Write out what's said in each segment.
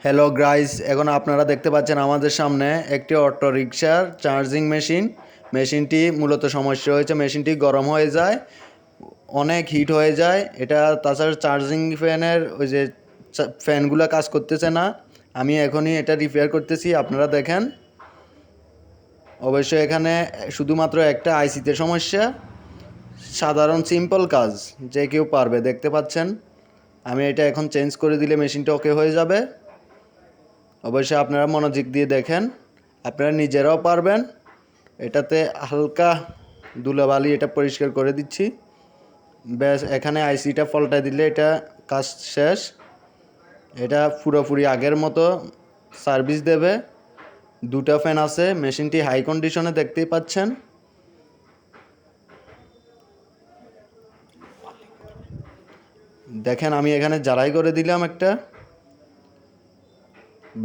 Hello guys, এখন আপনারা দেখতে পাচ্ছেন আমাদের সামনে একটি অটো রিকশার চার্জিং মেশিনটি মূলত সমস্যা হয়েছে। মেশিনটি গরম হয়ে যায়, অনেক হিট হয়ে যায়। এটা তাছাড়া চার্জিং ফ্যানের ওই যে ফ্যানগুলো কাজ করতেছে না। আমি এখনই এটা রিপেয়ার করতেছি, আপনারা দেখেন। অবশ্যই এখানে শুধুমাত্র একটা আইসিতে সমস্যা, সাধারণ সিম্পল কাজ যে কেউ পারবে। দেখতে পাচ্ছেন আমি এটা এখন চেঞ্জ করে দিলে মেশিনটা ওকে হয়ে যাবে। অবশ্যই আপনারা মনোযোগ দিয়ে দেখেন, আপনারা নিজেরাও পারবেন। এটাতে হালকা ধুলাবালি এটা পরিষ্কার করে দিচ্ছি। ব্যাস, এখানে আইসিটা পাল্টায় দিলে এটা কাজ শেষ। এটা পুরোপুরি আগের মতো সার্ভিস দেবে। দুটো ফ্যান আছে, মেশিনটি হাই কন্ডিশনে দেখতেই পাচ্ছেন। দেখেন আমি এখানে জ্বালাই করে দিলাম একটা,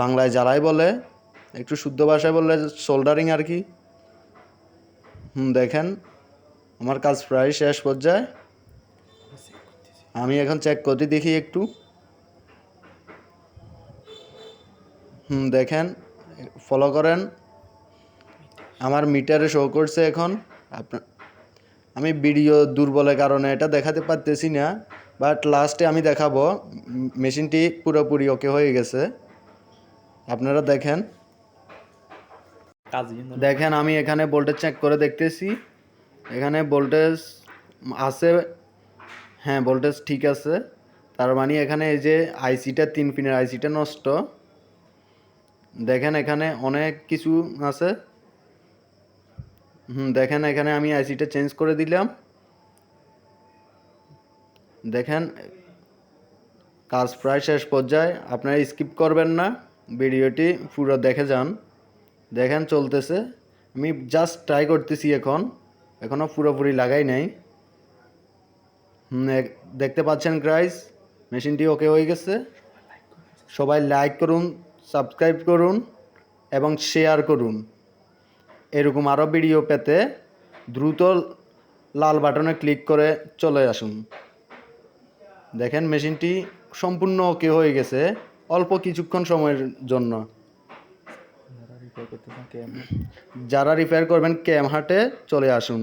বাংলায় জ্বালাই বলে, একটু শুদ্ধ ভাষায় বললে সোল্ডারিং আর কি। দেখেন আমার কাজ প্রায় শেষ পর্যায়ে। আমি এখন চেক করতে দেখি একটু। দেখেন, ফলো করেন, আমার মিটারে শো করছে এখন। আপনার আমি ভিডিও দুর্বলের কারণে এটা দেখাতে পারতেছি না, বাট লাস্টে আমি দেখাবো মেশিনটি পুরোপুরি ওকে হয়ে গেছে। আপনারা দেখেন দেখেন আমি এখানে ভোল্টেজ চেক করে দেখতেছি, এখানে ভোল্টেজ আছে। হ্যাঁ, ভোল্টেজ ঠিক আছে। তার মানে এখানে এই যে আইসিটা, 3 পিনের আইসিটা নষ্ট। দেখেন এখানে অনেক কিছু আছে। দেখেন এখানে আমি আইসিটা চেঞ্জ করে দিলাম। দেখেন কাজ প্রায় শেষ পর্যায়ে। আপনারা স্কিপ করবেন না, ভিডিওটি পুরো দেখে যান। দেখেন চলতেছে, আমি জাস্ট ট্রাই করতেছি এখনও পুরোপুরি লাগাই নাই। দেখতে পাচ্ছেন গাইস, মেশিনটি ওকে হয়ে গেছে। সবাই লাইক করুন, সাবস্ক্রাইব করুন এবং শেয়ার করুন। এরকম আরও ভিডিও পেতে দ্রুত লাল বাটনে ক্লিক করে চলে আসুন। দেখেন মেশিনটি সম্পূর্ণ ওকে হয়ে গেছে অল্প কিছুক্ষণ সময়ের জন্য। যারা রিপেয়ার করবেন ক্যাম হাটে চলে আসুন।